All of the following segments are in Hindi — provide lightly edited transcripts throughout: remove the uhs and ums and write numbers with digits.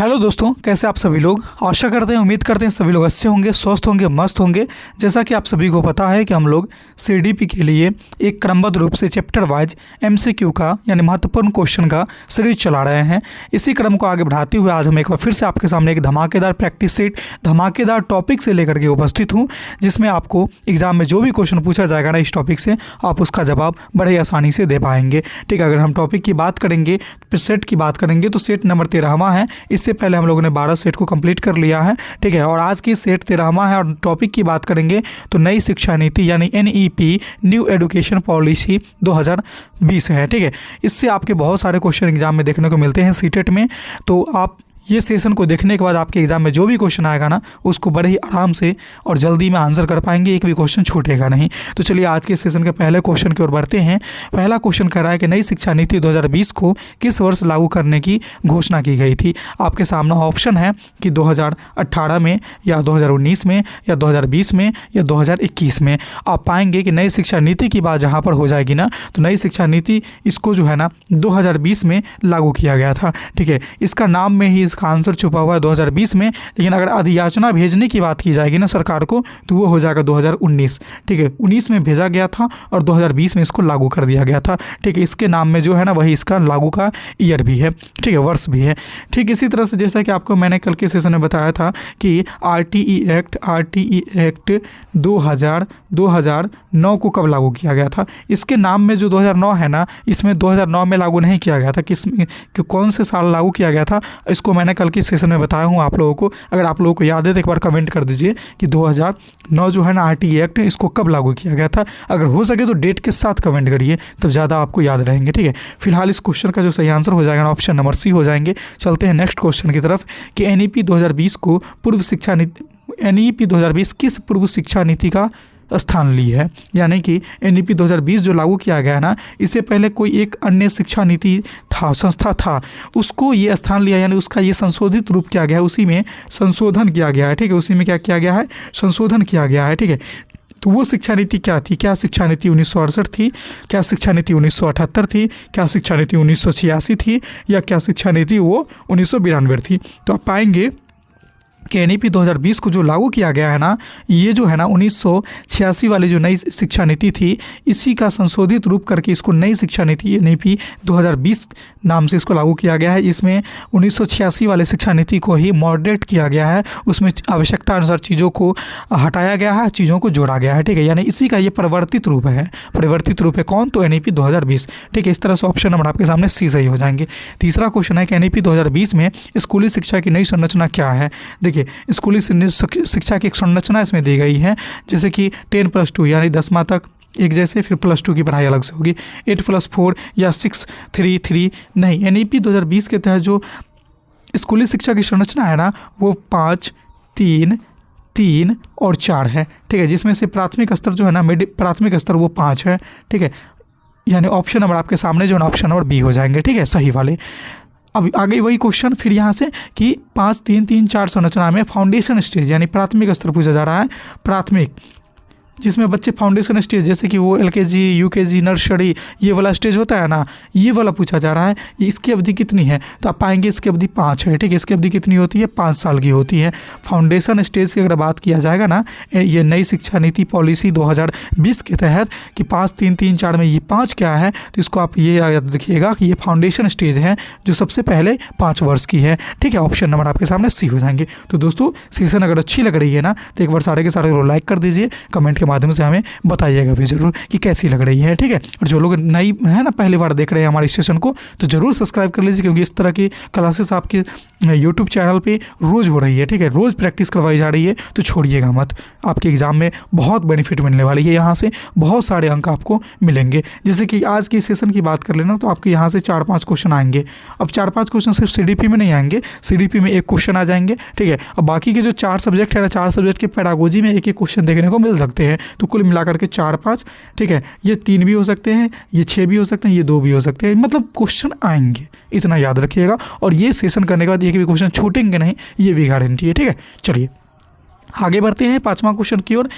हेलो दोस्तों, कैसे आप सभी लोग। आशा करते हैं, उम्मीद करते हैं सभी लोग अच्छे होंगे, स्वस्थ होंगे, मस्त होंगे। जैसा कि आप सभी को पता है कि हम लोग सीडीपी के लिए एक क्रमबद्ध रूप से चैप्टर वाइज एमसीक्यू का यानी महत्वपूर्ण क्वेश्चन का सीरीज चला रहे हैं। इसी क्रम को आगे बढ़ाते हुए आज हम एक बार फिर से आपके सामने एक धमाकेदार प्रैक्टिस सेट, धमाकेदार टॉपिक से लेकर के उपस्थित हूँ, जिसमें आपको एग्जाम में जो भी क्वेश्चन पूछा जाएगा ना इस टॉपिक से, आप उसका जवाब बड़े आसानी से दे पाएंगे। ठीक है, अगर हम टॉपिक की बात करेंगे, सेट की बात करेंगे तो सेट नंबर 13वां है। इससे पहले हम लोगों ने 12 सेट को कंप्लीट कर लिया है। ठीक है, और आज की सेट 13वां है। और टॉपिक की बात करेंगे तो नई शिक्षा नीति यानी NEP न्यू एजुकेशन पॉलिसी 2020 है। ठीक है, इससे आपके बहुत सारे क्वेश्चन एग्जाम में देखने को मिलते हैं सीटेट में। तो आप ये सेशन को देखने के बाद आपके एग्जाम में जो भी क्वेश्चन आएगा ना उसको बड़े ही आराम से और जल्दी में आंसर कर पाएंगे, एक भी क्वेश्चन छूटेगा नहीं। तो चलिए आज के सेशन के पहले क्वेश्चन की ओर बढ़ते हैं। पहला क्वेश्चन कह रहा है कि नई शिक्षा नीति 2020 को किस वर्ष लागू करने की घोषणा की गई थी। आपके सामने ऑप्शन है कि 2018 में या 2019 में या 2020 में या 2021 में। आप पाएंगे कि नई शिक्षा नीति की बात जहाँ पर हो जाएगी ना, तो नई शिक्षा नीति इसको जो है ना 2020 में लागू किया गया था। ठीक है, इसका नाम में ही इसका आंसर छुपा हुआ है 2020 में। लेकिन अगर अधियाचना भेजने की बात की जाएगी ना सरकार को, तो वो हो जाएगा 2019। ठीक है, 19 में भेजा गया था और 2020 में इसको लागू कर दिया गया था। ठीक है, इसके नाम में जो है ना वही इसका लागू का ईयर भी है। ठीक है, वर्ष भी है। ठीक इसी तरह से जैसा कि आपको मैंने कल के सेशन में बताया था कि RTE एक्ट 2009 को कब लागू किया गया था। इसके नाम में जो 2009 है ना, इसमें 2009 में लागू नहीं किया गया था। कौन से साल लागू किया गया था इसको मैंने कल के सेशन में बताया हूँ आप लोगों को। अगर आप लोगों को याद है तो एक बार कमेंट कर दीजिए कि 2009 जो है ना RTE एक्ट इसको कब लागू किया गया था। अगर हो सके तो डेट के साथ कमेंट करिए, तब ज़्यादा आपको याद रहेंगे। ठीक है, फिलहाल इस क्वेश्चन का जो सही आंसर हो जाएगा ना ऑप्शन नंबर C हो जाएंगे। चलते हैं नेक्स्ट क्वेश्चन की तरफ कि NEP 2020 को पूर्व शिक्षा नीति NEP 2020 किस पूर्व शिक्षा नीति का स्थान ली है। यानी कि NEP 2020 जो लागू किया गया ना, इससे पहले कोई एक अन्य शिक्षा नीति था, संस्था था, उसको ये स्थान लिया, यानी उसका ये संशोधित रूप किया गया है, उसी में संशोधन किया गया है। ठीक है, उसी में क्या किया गया है, संशोधन किया गया है। ठीक है, तो वो शिक्षा नीति क्या थी? क्या शिक्षा नीति 1968 थी, क्या शिक्षा नीति 1978 थी, क्या शिक्षा नीति 1986 थी, या क्या शिक्षा नीति वो 1992 थी। तो आप पाएंगे कि NEP 2020 को जो लागू किया गया है ना, ये जो है ना 1986 वाली जो नई शिक्षा नीति थी, इसी का संशोधित रूप करके इसको नई शिक्षा नीति NEP 2020 नाम से इसको लागू किया गया है। इसमें 1986 वाले शिक्षा नीति को ही मॉडरेट किया गया है, उसमें आवश्यकता अनुसार चीज़ों को हटाया गया है, चीज़ों को जोड़ा गया है। ठीक है, यानी इसी का ये परिवर्तित रूप है। परिवर्तित रूप है कौन? तो NEP 2020। ठीक है, इस तरह से ऑप्शन नंबर आपके सामने C सही हो जाएंगे। तीसरा क्वेश्चन है कि NEP 2020 में स्कूली शिक्षा की नई संरचना क्या है। देखिए, स्कूली शिक्षा की एक संरचना इसमें दी गई है, जैसे कि 10+2 यानी 10वां तक एक जैसे, फिर +2 की पढ़ाई अलग से होगी, 8+4 या 6-3-3 नहीं। NEP 2020 के तहत जो स्कूली शिक्षा की संरचना है ना, वो 5-3-3 और 4 है। ठीक है, जिसमें से प्राथमिक स्तर जो है ना, प्राथमिक स्तर वो 5 है। ठीक है, यानी ऑप्शन नंबर आपके सामने जो है ना ऑप्शन नंबर B हो जाएंगे। ठीक है, सही वाले। अब आगे वही क्वेश्चन फिर यहाँ से कि 5-3-3-4 संरचना में फाउंडेशन स्टेज यानी प्राथमिक स्तर पूछा जा रहा है। प्राथमिक जिसमें बच्चे फाउंडेशन स्टेज जैसे कि वो LKG UKG नर्सरी ये वाला स्टेज होता है ना, ये वाला पूछा जा रहा है। इसकी अवधि कितनी है? तो आप पाएंगे इसकी अवधि 5 है। ठीक है, इसकी अवधि कितनी होती है? 5 साल की होती है। फाउंडेशन स्टेज की अगर बात किया जाएगा ना, ये नई शिक्षा नीति पॉलिसी 2020 के तहत कि 5-3-3-4 में ये 5 क्या है, तो इसको आप ये याद रखिएगा कि ये फाउंडेशन स्टेज है जो सबसे पहले 5 वर्ष की है। ठीक है, ऑप्शन नंबर आपके सामने C हो जाएंगे। तो दोस्तों सेशन अगर अच्छी लग रही है ना, तो एक बार सारे के सारे लाइक कर दीजिए, कमेंट के माध्यम से हमें बताइएगा भी ज़रूर कि कैसी लग रही है। ठीक है, और जो लोग नई है ना पहली बार देख रहे हैं हमारे सेशन को, तो ज़रूर सब्सक्राइब कर लीजिए, क्योंकि इस तरह की क्लासेस आपके यूट्यूब चैनल पे रोज़ हो रही है। ठीक है, रोज़ प्रैक्टिस करवाई जा रही है, तो छोड़िएगा मत। आपके एग्ज़ाम में बहुत बेनिफिट मिलने वाली है, यहाँ से बहुत सारे अंक आपको मिलेंगे। जैसे कि आज के सेशन की बात कर लेना, तो आपके यहाँ से 4-5 क्वेश्चन आएंगे। अब 4-5 क्वेश्चन सिर्फ CDP में नहीं आएंगे, CDP में एक क्वेश्चन आ जाएंगे। ठीक है, अब बाकी के जो 4 सब्जेक्ट है ना, 4 सब्जेक्ट के पेडागोजी में एक क्वेश्चन देखने को मिल सकते हैं। तो कुल मिलाकर के 4-5। ठीक है, ये 3 भी हो सकते हैं, ये 6 भी हो सकते हैं, ये 2 भी हो सकते हैं, मतलब क्वेश्चन आएंगे, इतना याद रखिएगा। और ये सेशन करने के बाद एक भी क्वेश्चन छूटेंगे नहीं, ये भी गारंटी है। ठीक है, चलिए आगे बढ़ते हैं 5वां क्वेश्चन की ओर।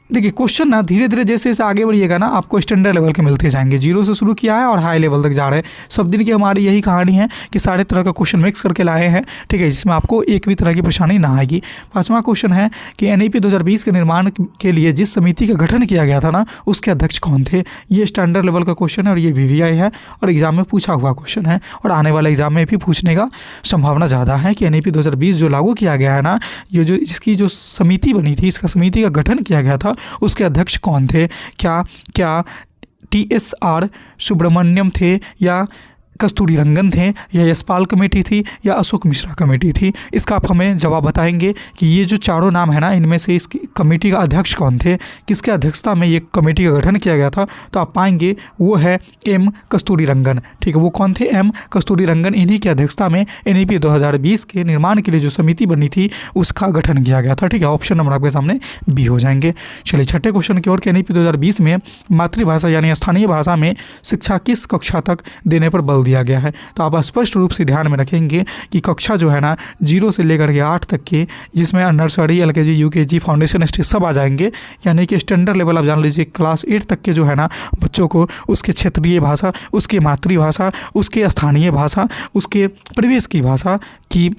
देखिए क्वेश्चन ना धीरे धीरे जैसे जैसे आगे बढ़िएगा ना आपको स्टैंडर्ड लेवल के मिलते जाएंगे। जीरो से शुरू किया है और हाई लेवल तक जा रहे हैं। सब दिन की हमारी यही कहानी है कि सारे तरह का क्वेश्चन मिक्स करके लाए हैं, ठीक है, जिसमें आपको एक भी तरह की परेशानी ना आएगी। पाँचवा क्वेश्चन है कि NEP 2020 के निर्माण के लिए जिस समिति का गठन किया गया था ना उसके अध्यक्ष कौन थे। ये स्टैंडर्ड लेवल का क्वेश्चन है और ये VVI है और एग्जाम में पूछा हुआ क्वेश्चन है और आने वाले एग्जाम में भी पूछने का संभावना ज़्यादा है कि NEP 2020 जो लागू किया गया है ना, ये जो इसकी जो समिति बनी थी, इसका समिति का गठन किया गया था, उसके अध्यक्ष कौन थे। क्या TSR सुब्रमण्यम थे या कस्तूरी रंगन थे या यशपाल कमेटी थी या अशोक मिश्रा कमेटी थी। इसका आप हमें जवाब बताएंगे कि ये जो चारों नाम है ना, इनमें से इसकी कमेटी का अध्यक्ष कौन थे, किसके अध्यक्षता में ये कमेटी का गठन किया गया था। तो आप पाएंगे वो है M कस्तूरी रंगन, ठीक है। वो कौन थे? M कस्तूरी रंगन। इन्हीं की अध्यक्षता में NEP 2020 के निर्माण के लिए जो समिति बनी थी उसका गठन किया गया था, ठीक है। ऑप्शन नंबर आपके सामने B हो जाएंगे। चलिए छठे क्वेश्चन की ओर। NEP 2020 में मातृभाषा यानी स्थानीय भाषा में शिक्षा किस कक्षा तक देने पर बल दिया गया है। तो आप स्पष्ट रूप से ध्यान में रखेंगे कि कक्षा जो है ना 0 से लेकर के 8 तक के, जिसमें nursery, LKG, UKG, foundation stage सब आ जाएंगे, यानी कि स्टैंडर्ड लेवल आप जान लीजिए क्लास 8 तक के जो है ना बच्चों को उसके क्षेत्रीय भाषा, उसके मातृभाषा, उसके स्थानीय भाषा, उसके परिवेश की भाषा की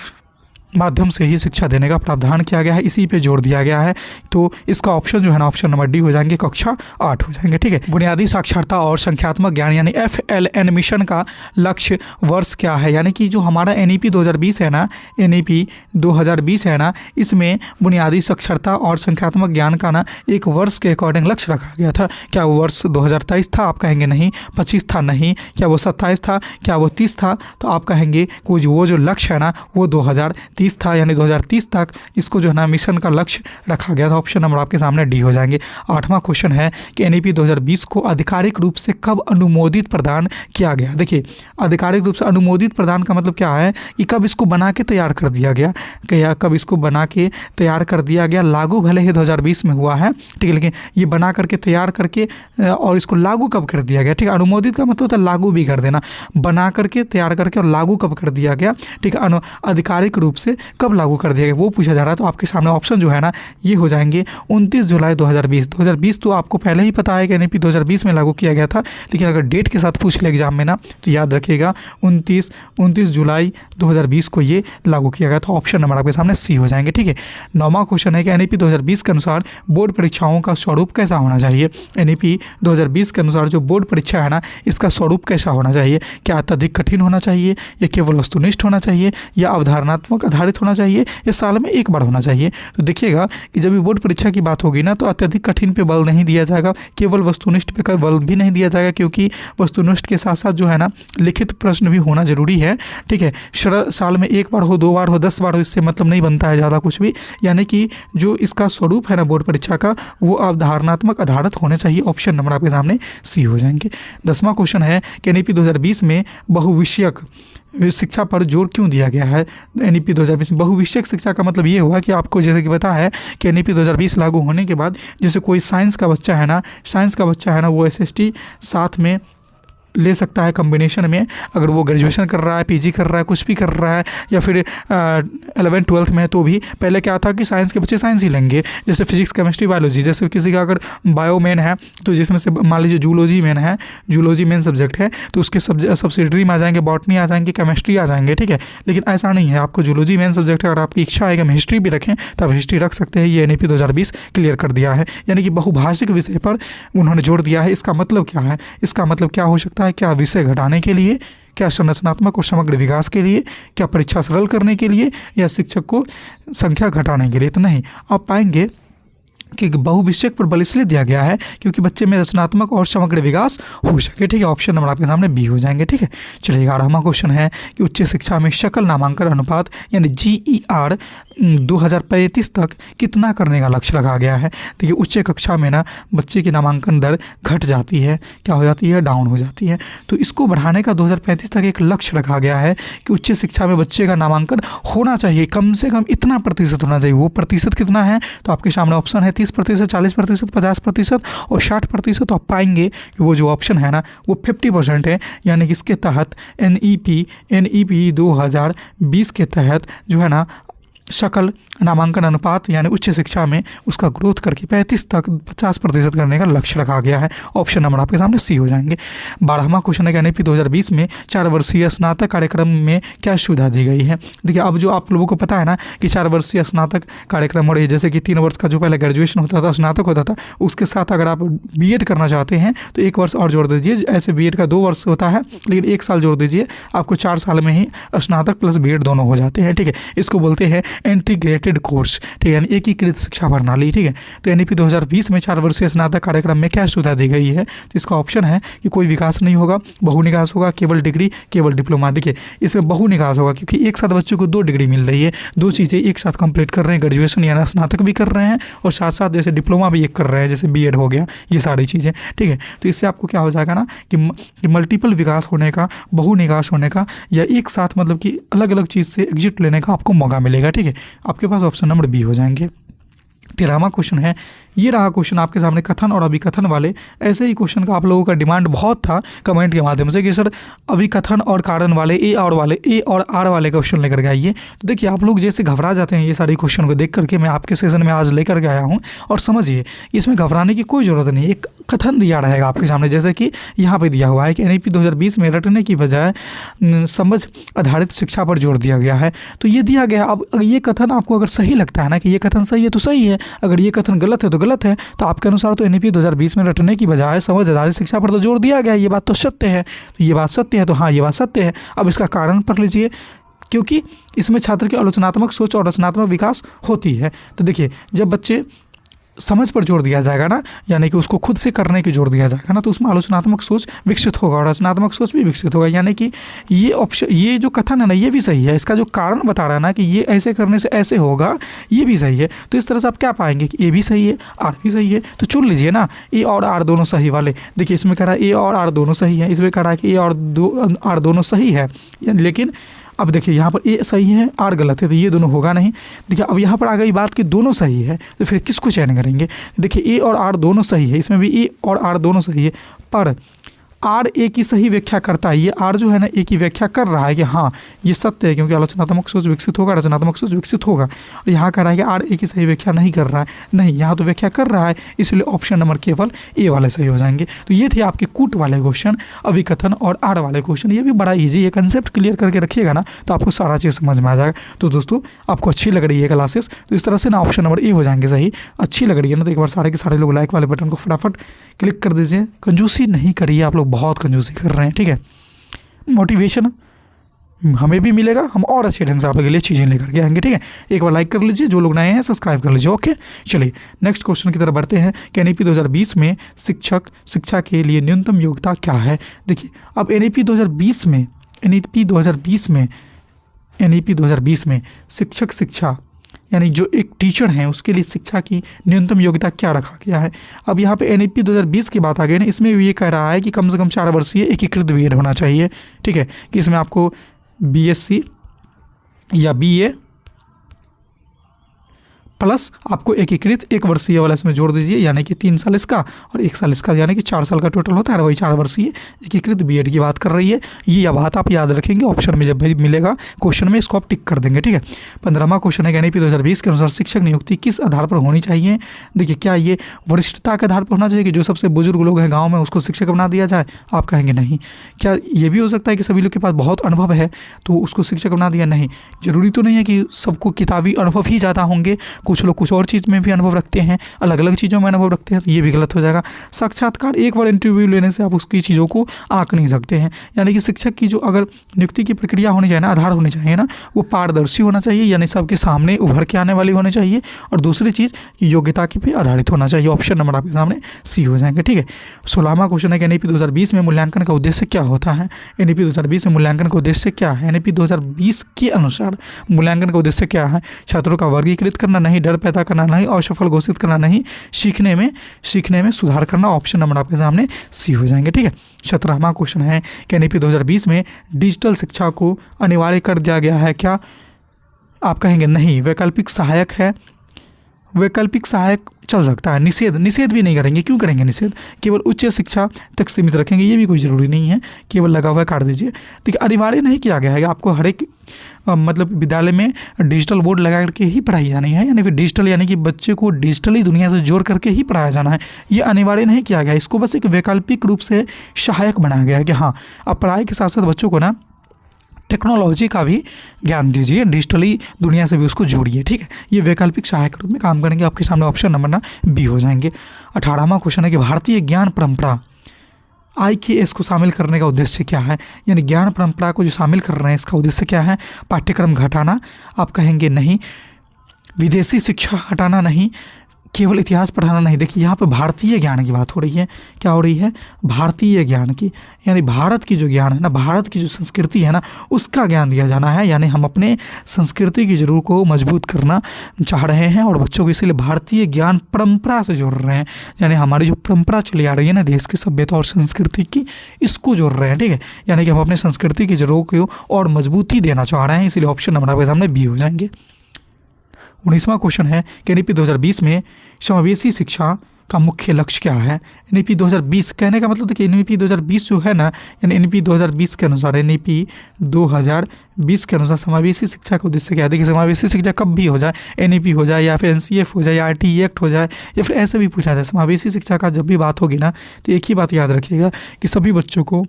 माध्यम से ही शिक्षा देने का प्रावधान किया गया है, इसी पे जोर दिया गया है। तो इसका ऑप्शन जो है ना ऑप्शन नंबर D हो जाएंगे, कक्षा 8 हो जाएंगे, ठीक है। बुनियादी साक्षरता और संख्यात्मक ज्ञान यानी FLN मिशन का लक्ष्य वर्ष क्या है। यानी कि जो हमारा NEP 2020 है ना, NEP 2020 है ना, इसमें बुनियादी साक्षरता और संख्यात्मक ज्ञान का ना एक वर्ष के अकॉर्डिंग लक्ष्य रखा गया था। क्या वो वर्ष 2023 था? आप कहेंगे नहीं। 25 था? नहीं। क्या वो 27 था? क्या वो 30 था? तो आप कहेंगे कुछ वो जो लक्ष्य है ना वो 2030 था, यानी 2030 तक इसको जो है ना मिशन का लक्ष्य रखा गया था। ऑप्शन नंबर आपके सामने D हो जाएंगे। आठवां क्वेश्चन है कि NEP 2020 को आधिकारिक रूप से कब अनुमोदित प्रदान किया गया। देखिए आधिकारिक रूप से अनुमोदित प्रदान का मतलब क्या है कि कब इसको बना के तैयार कर दिया गया, या कब इसको बना के तैयार कर दिया गया। लागू भले ही 2020 में हुआ है, ठीक है, लेकिन ये बना करके तैयार करके और इसको लागू कब कर दिया गया, ठीक है। अनुमोदित का मतलब होता है लागू भी कर देना, बना करके तैयार करके और लागू कब कर दिया गया, ठीक है। आधिकारिक रूप से कब लागू कर दिया गया वो पूछा जा रहा है। तो आपके सामने ऑप्शन जो है ना ये हो जाएंगे 29 जुलाई 2020। 2020 तो आपको पहले ही पता है कि NEP 2020 में लागू किया गया था, लेकिन अगर डेट के साथ पूछ ले एग्जाम में ना तो याद रखिएगा 29 जुलाई 2020 को ये लागू किया गया था। ऑप्शन नंबर आपके सामने C हो जाएंगे, ठीक है। नौवां क्वेश्चन है कि NEP 2020 के अनुसार बोर्ड परीक्षाओं का स्वरूप कैसा होना चाहिए। NEP 2020 के अनुसार जो बोर्ड परीक्षा है ना इसका स्वरूप कैसा होना चाहिए। क्या अत्यधिक कठिन होना चाहिए, या केवल वस्तुनिष्ठ होना चाहिए, या अवधारणात्मक आधारित होना चाहिए, या साल में एक बार होना चाहिए। तो देखिएगा कि जब भी बोर्ड परीक्षा की बात होगी ना तो अत्यधिक कठिन पे बल नहीं दिया जाएगा, केवल वस्तुनिष्ठ पे का बल भी नहीं दिया जाएगा, क्योंकि वस्तुनिष्ठ के साथ साथ जो है ना लिखित प्रश्न भी होना जरूरी है, ठीक है। साल में एक बार हो, 2 बार हो, 10 बार हो, इससे मतलब नहीं बनता है ज़्यादा कुछ भी। यानी कि जो इसका स्वरूप है ना बोर्ड परीक्षा का वो अवधारणात्मक आधारित होने चाहिए। ऑप्शन नंबर आपके सामने C हो जाएंगे। 10वां क्वेश्चन है कि NEP 2020 में बहुविषयक शिक्षा पर जोर क्यों दिया गया है। NEP 2020 में बहुविषयक शिक्षा का मतलब ये हुआ कि आपको जैसे कि पता है कि NEP 2020 लागू होने के बाद जैसे कोई साइंस का बच्चा है ना वो SST साथ में ले सकता है कॉम्बिनेशन में, अगर वो ग्रेजुएशन कर रहा है, PG कर रहा है, कुछ भी कर रहा है, या फिर 11th 12th में। तो भी पहले क्या था कि साइंस के बच्चे साइंस ही लेंगे, जैसे फिजिक्स, केमिस्ट्री, बायोलॉजी। जैसे किसी का अगर बायो मेन है तो जिसमें से मान लीजिए जूलॉजी मेन है, जूलॉजी मेन सब्जेक्ट है तो उसके सब्सिडरी में आ जाएंगे, बॉटनी आ जाएंगे, केमिस्ट्री आ जाएंगे, ठीक है। लेकिन ऐसा नहीं है, आपको जूलॉजी मेन सब्जेक्ट है, अगर आपकी इच्छा है कि हम हिस्ट्री भी रखें तब हिस्ट्री रख सकते हैं। ये NEP 2020 क्लियर कर दिया है, यानी कि बहुभाषिक विषय पर उन्होंने जोर दिया है। इसका मतलब क्या है, इसका मतलब क्या हो सकता है, क्या विषय घटाने के लिए, क्या संरचनात्मक और समग्र विकास के लिए, क्या परीक्षा सरल करने के लिए, या शिक्षक को संख्या घटाने के लिए। तो नहीं, आप पाएंगे कि बहुविषयक पर बल इसलिए दिया गया है क्योंकि बच्चे में रचनात्मक और समग्र विकास हो सके, ठीक है। ऑप्शन नंबर आपके सामने B हो जाएंगे, ठीक है। चलिए 11वां क्वेश्चन है कि उच्च शिक्षा में सकल नामांकन अनुपात यानी GER 2035 तक कितना करने का लक्ष्य रखा गया है। देखिए उच्च कक्षा में ना बच्चे की नामांकन दर घट जाती है, क्या हो जाती है, डाउन हो जाती है। तो इसको बढ़ाने का 2035 तक एक लक्ष्य रखा गया है कि उच्च शिक्षा में बच्चे का नामांकन होना चाहिए, कम से कम इतना प्रतिशत होना चाहिए। वो प्रतिशत कितना है तो आपके सामने ऑप्शन है 30%, 40%, 50% और 60%। तो आप पाएंगे कि वो जो ऑप्शन है ना वो 50% है, यानी कि इसके तहत NEP 2020 के तहत जो है ना शकल नामांकन अनुपात यानी उच्च शिक्षा में उसका ग्रोथ करके 35 तक 50% करने का लक्ष्य रखा गया है। ऑप्शन नंबर आपके सामने सी हो जाएंगे। 12वां क्वेश्चन है NEP 2020 में 4 वर्षीय स्नातक कार्यक्रम में क्या सुविधा दी गई है। देखिए, अब जो आप लोगों को पता है ना कि 4 वर्षीय स्नातक कार्यक्रम और जैसे कि 3 वर्ष का जो पहले ग्रेजुएशन होता था, स्नातक होता था, उसके साथ अगर आप BEd करना चाहते हैं तो 1 वर्ष और जोड़ दीजिए। ऐसे BEd का 2 वर्ष होता है, लेकिन 1 साल जोड़ दीजिए, आपको 4 साल में ही स्नातक प्लस BEd दोनों हो जाते हैं। ठीक है, इसको बोलते हैं इंटीग्रेटेड कोर्स। ठीक है, यानी एकीकृत शिक्षा प्रणाली। ठीक है, तो NEP 2020 में 4 वर्षीय स्नातक कार्यक्रम में क्या सुविधा दी गई है। तो इसका ऑप्शन है कि कोई विकास नहीं होगा, बहुनिकास होगा, केवल डिग्री, केवल डिप्लोमा। देखिए, इसमें बहुनिकास होगा क्योंकि एक साथ बच्चों को 2 डिग्री मिल रही है, 2 चीज़ें एक साथ कंप्लीट कर रहे हैं, ग्रेजुएशन यानी स्नातक भी कर रहे हैं और साथ साथ जैसे डिप्लोमा भी एक कर रहे हैं, जैसे BEd हो गया, ये सारी चीज़ें। ठीक है, तो इससे आपको क्या हो जाएगा ना कि मल्टीपल विकास होने का, बहुनिकास होने का, या एक साथ मतलब कि अलग अलग चीज़ से एग्जिट लेने का आपको मौका मिलेगा। ठीक है, आपके पास ऑप्शन नंबर बी हो जाएंगे। 13वां क्वेश्चन है, ये रहा क्वेश्चन आपके सामने कथन और अभिकथन वाले। ऐसे ही क्वेश्चन का आप लोगों का डिमांड बहुत था कमेंट के माध्यम से कि सर अभिकथन और कारण वाले ए और आर वाले क्वेश्चन लेकर के आइए। तो देखिए, आप लोग जैसे घबरा जाते हैं ये सारी क्वेश्चन को देख करके, मैं आपके सेशन में आज लेकर के आया हूँ। और समझिए, इसमें घबराने की कोई ज़रूरत नहीं। एक कथन दिया रहेगा आपके सामने, जैसे कि यहाँ पर दिया हुआ है कि NEP 2020 में रटने की बजाय समझ आधारित शिक्षा पर जोर दिया गया है। तो ये दिया गया। अब ये कथन आपको अगर सही लगता है ना कि ये कथन सही है तो सही है, अगर ये कथन गलत है तो गलत है। तो आपके अनुसार तो NEP 2020 में रटने की बजाय समझ आधारित शिक्षा पर तो जोर दिया गया, ये बात तो सत्य है। तो ये बात सत्य है, तो हाँ, ये बात सत्य है। अब इसका कारण पढ़ लीजिए, क्योंकि इसमें छात्र की आलोचनात्मक सोच और रचनात्मक विकास होती है। तो देखिए, जब बच्चे समझ पर जोर दिया जाएगा ना, यानी कि उसको खुद से करने की जोर दिया जाएगा ना, तो उसमें आलोचनात्मक सोच विकसित होगा और रचनात्मक सोच भी विकसित होगा। यानी कि ये ऑप्शन, ये जो कथन है ना, ये भी सही है। इसका जो कारण बता रहा है ना कि ये ऐसे करने से ऐसे होगा, ये भी सही है। तो इस तरह से आप क्या पाएंगे कि ए भी सही है, आर भी सही है। तो चुन लीजिए ना, ए और आर दोनों सही वाले। देखिए, इसमें कह रहा है ए और आर दोनों सही है, इसमें कह रहा है कि ए और आर दोनों सही है, लेकिन अब देखिए यहाँ पर ए सही है, आर गलत है, तो ये दोनों होगा नहीं। देखिए, अब यहाँ पर आ गई बात कि दोनों सही है, तो फिर किसको चयन करेंगे। देखिए, ए और आर दोनों सही है, इसमें भी ए और आर दोनों सही है, पर आर ए की सही व्याख्या करता है। ये आर जो है ना, ए की व्याख्या कर रहा है कि हाँ ये सत्य है, क्योंकि आलोचनात्मक सोच विकसित होगा, रचनात्मक सोच विकसित होगा। और यहाँ कह रहा है कि आर ए की सही व्याख्या नहीं कर रहा है। नहीं, यहाँ तो व्याख्या कर रहा है, इसलिए ऑप्शन नंबर केवल ए वाले सही हो जाएंगे। तो ये थे आपके कूट वाले क्वेश्चन, अभिकथन और आर वाले क्वेश्चन। ये भी बड़ा ईजी है, कंसेप्ट क्लियर करके रखिएगा ना तो आपको सारा चीज़ समझ में आ जाएगा। तो दोस्तों, आपको अच्छी लग रही है क्लासेस, तो इस तरह से ना ऑप्शन नंबर ए हो जाएंगे सही। अच्छी लग रही है ना, तो एक बार सारे के सारे लोग लाइक वाले बटन को फटाफट क्लिक कर दीजिए। कंजूसी नहीं करिए, आप लोग बहुत कंजूसी कर रहे हैं। ठीक है, मोटिवेशन हमें भी मिलेगा, हम और अच्छे ढंग से आप लोगों के लिए चीज़ें लेकर के आएंगे। ठीक है, एक बार लाइक कर लीजिए, जो लोग नए हैं सब्सक्राइब कर लीजिए। ओके, चलिए नेक्स्ट क्वेश्चन की तरफ बढ़ते हैं कि NEP 2020 में शिक्षा के लिए न्यूनतम योग्यता क्या है। देखिए, अब NEP 2020 में शिक्षक शिक्षा यानी जो एक टीचर हैं उसके लिए शिक्षा की न्यूनतम योग्यता क्या रखा गया है। अब यहाँ पे NEP 2020 की बात आ गई ना, इसमें ये कह रहा है कि कम से कम 4 वर्षीय एकीकृत BEd होना चाहिए। ठीक है, कि इसमें आपको BSc या BA प्लस आपको एकीकृत 1 वर्षीय वाला इसमें जोड़ दीजिए, यानी कि 3 साल इसका और 1 साल इसका, यानी कि 4 साल का टोटल होता है, वही 4 वर्षीय एकीकृत BEd की बात कर रही है। ये बात आप याद रखेंगे, ऑप्शन में जब भी मिलेगा क्वेश्चन में इसको आप टिक कर देंगे। ठीक है, 15वां क्वेश्चन है NEP 2020 के अनुसार शिक्षक नियुक्ति किस आधार पर होनी चाहिए। देखिए, क्या ये वरिष्ठता के आधार पर होना चाहिए कि जो सबसे बुजुर्ग लोग हैं गाँव में उसको शिक्षक बना दिया जाए। आप कहेंगे नहीं। क्या ये भी हो सकता है कि सभी लोग के पास बहुत अनुभव है तो उसको शिक्षक बना दिया। नहीं, जरूरी तो नहीं है कि सबको किताबी अनुभव ही ज़्यादा होंगे, कुछ लोग कुछ और चीज़ में भी अनुभव रखते हैं, अलग अलग चीज़ों में अनुभव रखते हैं, तो ये भी गलत हो जाएगा। साक्षात्कार एक बार इंटरव्यू लेने से आप उसकी चीज़ों को आंक नहीं सकते हैं। यानी कि शिक्षक की जो अगर नियुक्ति की प्रक्रिया होनी चाहिए ना, आधार होनी चाहिए ना, वो पारदर्शी होना चाहिए, यानी सबके सामने उभर के आने वाली होनी चाहिए। और दूसरी चीज़ कि योग्यता की पे आधारित होना चाहिए। ऑप्शन नंबर आपके सामने सी हो जाएंगे। ठीक है, 16वां क्वेश्चन है कि NEP 2020 में मूल्यांकन का उद्देश्य क्या होता है। NEP 2020 में मूल्यांकन का उद्देश्य क्या है। NEP 2020 के अनुसार मूल्यांकन का उद्देश्य क्या है। छात्रों का वर्गीकृत करना नहीं, डर पैदा करना नहीं, असफल घोषित करना नहीं, सीखने में सुधार करना। ऑप्शन नंबर आपके सामने सी हो जाएंगे। ठीक है, 17वां क्वेश्चन है कि NEP 2020 में डिजिटल शिक्षा को अनिवार्य कर दिया गया है क्या। आप कहेंगे नहीं, वैकल्पिक सहायक है, वैकल्पिक सहायक चल सकता है। निषेध भी नहीं करेंगे। क्यों करेंगे निषेध, केवल उच्च शिक्षा तक सीमित रखेंगे, ये भी कोई ज़रूरी नहीं है, केवल लगा हुआ काट दीजिए। देखिए, अनिवार्य नहीं किया गया है, आपको हर एक मतलब विद्यालय में डिजिटल बोर्ड लगा करके ही पढ़ाई जानी है, यानी फिर डिजिटल यानी कि बच्चे को डिजिटली दुनिया से जोड़ करके ही पढ़ाया जाना है। ये अनिवार्य नहीं किया गया, इसको बस एक वैकल्पिक रूप से सहायक बनाया गया है कि हाँ अब पढ़ाई के साथ साथ बच्चों को ना टेक्नोलॉजी का भी ज्ञान दीजिए, डिजिटली दुनिया से भी उसको जोड़िए, ठीक है। ये वैकल्पिक सहायक रूप में काम करेंगे। आपके सामने ऑप्शन नंबर ना बी हो जाएंगे। 18वां क्वेश्चन है कि भारतीय ज्ञान परंपरा IKS को शामिल करने का उद्देश्य क्या है, यानी ज्ञान परंपरा को जो शामिल कर रहे हैं इसका उद्देश्य क्या है। पाठ्यक्रम घटाना, आप कहेंगे नहीं। विदेशी शिक्षा हटाना नहीं। केवल इतिहास पढ़ाना नहीं। देखिए यहाँ पे भारतीय ज्ञान की बात हो रही है, क्या हो रही है, भारतीय ज्ञान की, यानी भारत की जो ज्ञान है ना, भारत की जो संस्कृति है ना, उसका ज्ञान दिया जाना है। यानी हम अपने संस्कृति की जरूर को मजबूत करना चाह रहे हैं और बच्चों को इसीलिए भारतीय ज्ञान परंपरा से जोड़ रहे हैं, यानी हमारी जो परंपरा चली आ रही है ना देश की सभ्यता और संस्कृति की, इसको जोड़ रहे हैं, ठीक है। यानी कि हम अपने संस्कृति की जरूर को और मजबूती देना चाह रहे हैं, इसीलिए ऑप्शन नंबर आपके सामने बी हो जाएंगे। 19वां क्वेश्चन है कि NEP 2020 में समावेशी शिक्षा का मुख्य लक्ष्य क्या है। NEP 2020 कहने का मतलब देखिए NEP 2020 जो है ना, यानी NEP 2020 के अनुसार NEP 2020 के अनुसार समावेशी शिक्षा का उद्देश्य क्या है। देखिए समावेशी शिक्षा कब भी हो जाए, NEP हो जाए या फिर NCF हो जाए या RTE एक्ट हो जाए या फिर ऐसे भी पूछा जाए, समावेशी शिक्षा का जब भी बात होगी ना तो एक ही बात याद रखिएगा कि सभी बच्चों को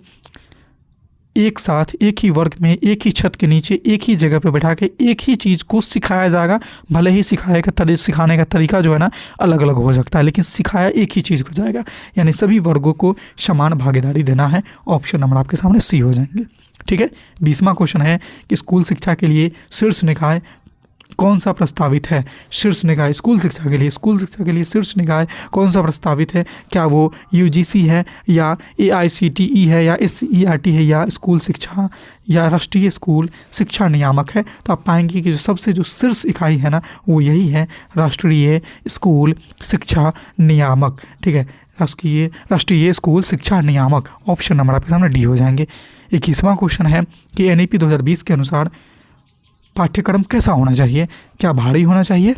एक साथ एक ही वर्ग में एक ही छत के नीचे एक ही जगह पे बैठा के एक ही चीज़ को सिखाया जाएगा। भले ही सिखाने का तरीका जो है ना अलग अलग हो सकता है, लेकिन सिखाया एक ही चीज़ को जाएगा, यानी सभी वर्गों को समान भागीदारी देना है। ऑप्शन नंबर आपके सामने सी हो जाएंगे, ठीक है। 20वां क्वेश्चन है कि स्कूल शिक्षा के लिए शीर्ष निकाय कौन सा प्रस्तावित है। शीर्ष निकाय स्कूल शिक्षा के लिए शीर्ष निकाय कौन सा प्रस्तावित है। क्या वो UGC है या AICTE है या SCERT है या स्कूल शिक्षा या राष्ट्रीय स्कूल शिक्षा नियामक है। तो आप पाएंगे कि जो सबसे जो शीर्ष इकाई है ना वो यही है, राष्ट्रीय स्कूल शिक्षा नियामक, ठीक है। राष्ट्रीय स्कूल शिक्षा नियामक। ऑप्शन नंबर आपके सामने डी हो जाएंगे। 21वां क्वेश्चन है कि NEP 2020 के अनुसार पाठ्यक्रम कैसा होना चाहिए। क्या भारी होना चाहिए,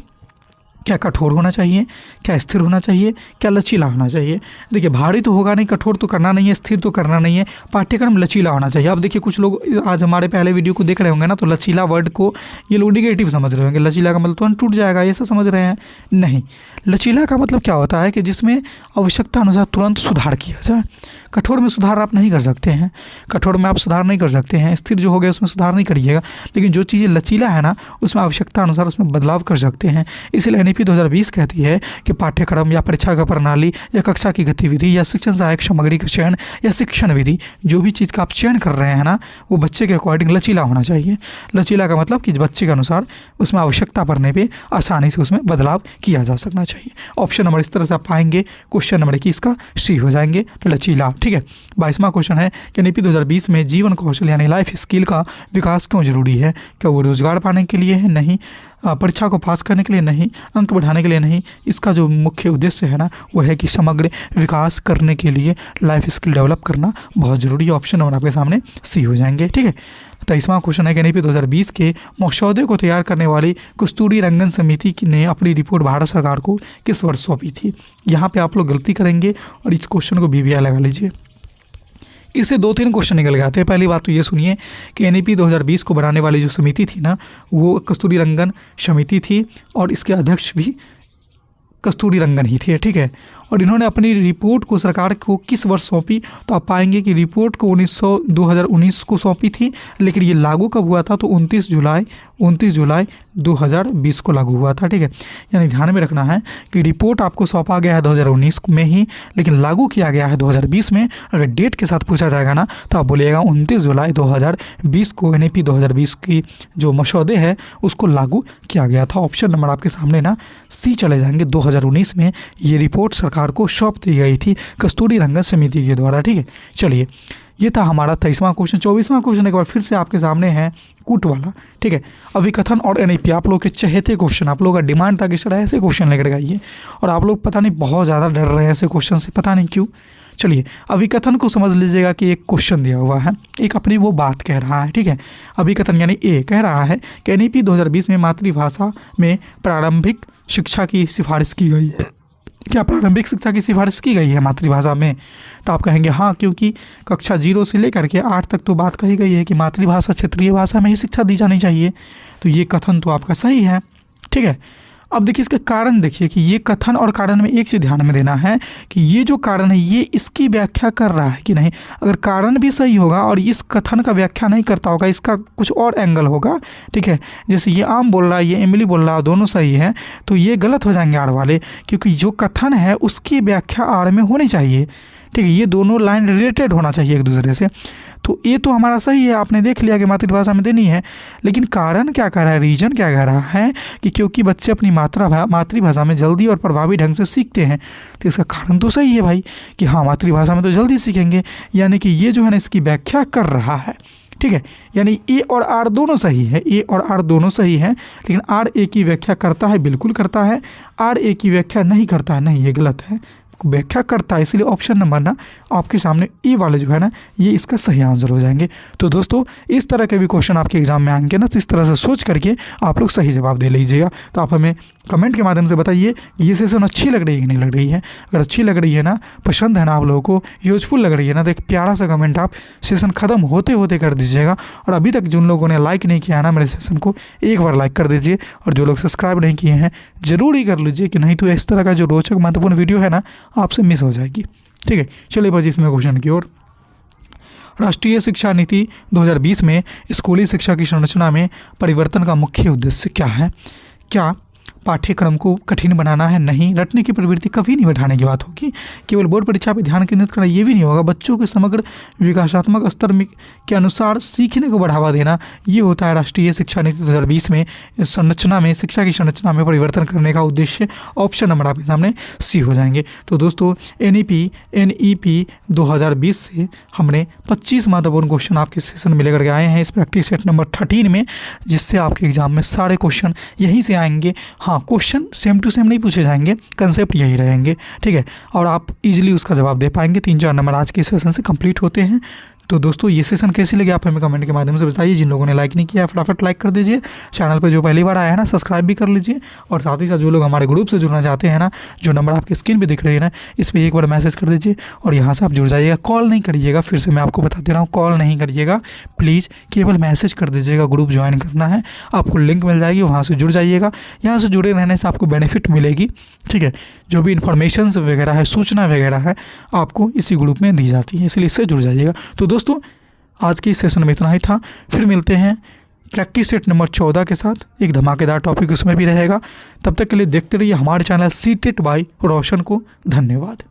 क्या कठोर होना चाहिए, क्या स्थिर होना चाहिए, क्या लचीला होना चाहिए। देखिए भारी तो होगा नहीं, कठोर तो करना नहीं है, स्थिर तो करना नहीं है, पाठ्यक्रम लचीला होना चाहिए। अब देखिए कुछ लोग आज हमारे पहले वीडियो को देख रहे होंगे ना, तो लचीला वर्ड को ये लोग निगेटिव समझ रहे होंगे। लचीला का मतलब तो टूट जाएगा ऐसा समझ रहे हैं, नहीं। लचीला का मतलब क्या होता है कि जिसमें आवश्यकता अनुसार तुरंत सुधार किया जाए। कठोर में सुधार आप नहीं कर सकते हैं, कठोर में आप सुधार नहीं कर सकते हैं। स्थिर जो हो गया उसमें सुधार नहीं करिएगा, लेकिन जो चीज़ें लचीला है ना उसमें आवश्यकता अनुसार उसमें बदलाव कर सकते हैं। इसलिए NEP 2020 कहती है कि पाठ्यक्रम या परीक्षा का प्रणाली या कक्षा की गतिविधि या शिक्षण सहायक सामग्री का चयन या शिक्षण विधि, जो भी चीज़ का आप चयन कर रहे हैं ना वो बच्चे के अकॉर्डिंग लचीला होना चाहिए। लचीला का मतलब कि बच्चे के अनुसार उसमें आवश्यकता पड़ने पर आसानी से उसमें बदलाव किया जा सकना चाहिए। ऑप्शन नंबर इस तरह से आप पाएंगे। क्वेश्चन नंबर 21 का सी हो जाएंगे, लचीला, ठीक है। 22वां क्वेश्चन है कि NEP 2020 में जीवन कौशल यानी लाइफ स्किल का विकास क्यों जरूरी है। क्या वो रोजगार पाने के लिए है, नहीं। परीक्षा को पास करने के लिए, नहीं। अंक बढ़ाने के लिए, नहीं। इसका जो मुख्य उद्देश्य है ना वो है कि समग्र विकास करने के लिए लाइफ स्किल डेवलप करना बहुत ज़रूरी है। ऑप्शन नंबर आपके सामने सी हो जाएंगे, ठीक है। 23वां क्वेश्चन है कि NEP 2020 के मसौदे को तैयार करने वाली कस्तूरी रंगन समिति ने अपनी रिपोर्ट भारत सरकार को किस वर्ष सौंपी थी। यहाँ पे आप लोग गलती करेंगे और इस क्वेश्चन को BBI लगा लीजिए। इससे 2-3 क्वेश्चन निकल गए थे। पहली बात तो ये सुनिए कि NEP 2020 को बनाने वाली जो समिति थी ना वो कस्तूरी रंगन समिति थी और इसके अध्यक्ष भी कस्तूरी रंगन ही थे, ठीक है। और इन्होंने अपनी रिपोर्ट को सरकार को किस वर्ष सौंपी, तो आप पाएंगे कि रिपोर्ट को 2019 को सौंपी थी, लेकिन ये लागू कब हुआ था तो 29 जुलाई 2020 को लागू हुआ था, ठीक है। यानी ध्यान में रखना है कि रिपोर्ट आपको सौंपा गया है 2019 में ही, लेकिन लागू किया गया है 2020 में। अगर डेट के साथ पूछा जाएगा ना तो आप बोलिएगा 29 जुलाई 2020 को NEP 2020 की जो मसौदे है उसको लागू किया गया था। ऑप्शन नंबर आपके सामने ना सी चले जाएंगे। 2019 में ये रिपोर्ट सरकार को सौंप दी गई थी कस्तूरी रंगन समिति के द्वारा, ठीक है। चलिए ये था हमारा 23वां क्वेश्चन। 24वां क्वेश्चन एक बार फिर से आपके सामने है कूट वाला, ठीक है। अभिकथन और NEP आप लोग के चहेते क्वेश्चन, आप लोग का डिमांड था कि सर ऐसे क्वेश्चन लेकर आइए, और आप लोग पता नहीं बहुत ज़्यादा डर रहे हैं ऐसे क्वेश्चन से, पता नहीं क्यों। चलिए अभिकथन को समझ लीजिएगा कि एक क्वेश्चन दिया हुआ है, एक अपनी वो बात कह रहा है, ठीक है। अभिकथन यानी ए कह रहा है कि NEP 2020 में मातृभाषा में प्रारंभिक शिक्षा की सिफारिश की गई। क्या प्रारंभिक शिक्षा की सिफारिश की गई है मातृभाषा में? तो आप कहेंगे हाँ, क्योंकि कक्षा 0 से लेकर के 8 तक तो बात कही गई है कि मातृभाषा क्षेत्रीय भाषा में ही शिक्षा दी जानी चाहिए। तो ये कथन तो आपका सही है। ठीक है, अब देखिए इसका कारण, देखिए कि ये कथन और कारण में एक चीज़ ध्यान में देना है कि ये जो कारण है ये इसकी व्याख्या कर रहा है कि नहीं। अगर कारण भी सही होगा और इस कथन का व्याख्या नहीं करता होगा, इसका कुछ और एंगल होगा, ठीक है, जैसे ये आम बोल रहा है, ये इमली बोल रहा है, दोनों सही है, तो ये गलत हो जाएंगे आड़ वाले, क्योंकि जो कथन है उसकी व्याख्या आड़ में होनी चाहिए। ठीक है, ये दोनों लाइन रिलेटेड होना चाहिए एक दूसरे से। तो ये तो हमारा सही है, आपने देख लिया कि मातृभाषा में देनी है, लेकिन कारण क्या कह रहा है, रीजन क्या कह रहा है कि क्योंकि बच्चे अपनी मातृभाषा में जल्दी और प्रभावी ढंग से सीखते हैं। तो इसका कारण तो सही है भाई कि हाँ, मातृभाषा में तो जल्दी सीखेंगे, यानी कि ये जो है ना इसकी व्याख्या कर रहा है। ठीक है, यानी ए और आर दोनों सही है, ए और आर दोनों सही है, लेकिन आर ए की व्याख्या करता है, बिल्कुल करता है, आर ए की व्याख्या नहीं करता है, नहीं, ये गलत है, व्याख्या करता है। इसलिए ऑप्शन नंबर ना आपके सामने ए वाले जो है ना ये इसका सही आंसर हो जाएंगे। तो दोस्तों इस तरह के भी क्वेश्चन आपके एग्जाम में आएंगे ना, तो इस तरह से सोच करके आप लोग सही जवाब दे लीजिएगा। तो आप हमें कमेंट के माध्यम से बताइए ये सेशन अच्छी लग रही है कि नहीं लग रही है। अगर अच्छी लग रही है ना, पसंद है ना, आप लोगों को यूजफुल लग रही है ना, तो एक प्यारा सा कमेंट आप सेशन ख़त्म होते होते कर दीजिएगा। और अभी तक जिन लोगों ने लाइक नहीं किया है ना मेरे सेशन को, एक बार लाइक कर दीजिए, और जो लोग सब्सक्राइब नहीं किए हैं ज़रूर ही कर लीजिए, कि नहीं तो इस तरह का जो रोचक महत्वपूर्ण वीडियो है ना आपसे मिस हो जाएगी। ठीक है, चलिए 25वें क्वेश्चन की ओर। राष्ट्रीय शिक्षा नीति 2020 में स्कूली शिक्षा की संरचना में परिवर्तन का मुख्य उद्देश्य क्या है? क्या पाठ्यक्रम को कठिन बनाना है? नहीं, रटने की प्रवृत्ति कभी नहीं बैठाने की बात होगी। केवल बोर्ड परीक्षा पर ध्यान केंद्रित करना ये भी नहीं होगा। बच्चों के समग्र विकासात्मक स्तर के अनुसार सीखने को बढ़ावा देना, ये होता है राष्ट्रीय शिक्षा नीति 2020 में संरचना में, शिक्षा की संरचना में परिवर्तन करने का उद्देश्य। ऑप्शन नंबर आपके सामने सी हो जाएंगे। तो दोस्तों NEP 2020 से हमने 25 महत्वपूर्ण क्वेश्चन आपके सेशन में लेकर के आए हैं इस प्रैक्टिस सेट नंबर 13 में, जिससे आपके एग्जाम में सारे क्वेश्चन यहीं से आएंगे। हाँ, क्वेश्चन सेम टू सेम नहीं पूछे जाएंगे, कंसेप्ट यही रहेंगे। ठीक है, और आप इजीली उसका जवाब दे पाएंगे। 3-4 नंबर आज के सेशन से कंप्लीट होते हैं। तो दोस्तों ये सेशन कैसी लगी आप हमें कमेंट के माध्यम से बताइए। जिन लोगों ने लाइक नहीं किया फटाफट लाइक कर दीजिए। चैनल पर जो पहली बार आया है ना सब्सक्राइब भी कर लीजिए। और साथ ही साथ जो लोग हमारे ग्रुप से जुड़ना चाहते हैं ना, जो नंबर आपकी स्क्रीन पे दिख रही है ना, इस पर एक बार मैसेज कर दीजिए और यहाँ से आप जुड़ जाइएगा। कॉल नहीं करिएगा, फिर से मैं आपको बता दे रहा हूँ, कॉल नहीं करिएगा प्लीज़, केवल मैसेज कर दीजिएगा। ग्रुप ज्वाइन करना है, आपको लिंक मिल जाएगी, वहाँ से जुड़ जाइएगा। यहाँ से जुड़े रहने से आपको बेनिफिट मिलेगी। ठीक है, जो भी इन्फॉर्मेशन वगैरह है, सूचना वगैरह है, आपको इसी ग्रुप में दी जाती है, इसलिए इससे जुड़ जाइएगा। तो दोस्तों आज की सेशन में इतना ही था। फिर मिलते हैं प्रैक्टिस सेट नंबर 14 के साथ, एक धमाकेदार टॉपिक उसमें भी रहेगा। तब तक के लिए देखते रहिए हमारे चैनल सीटेट बाय रोशन को। धन्यवाद।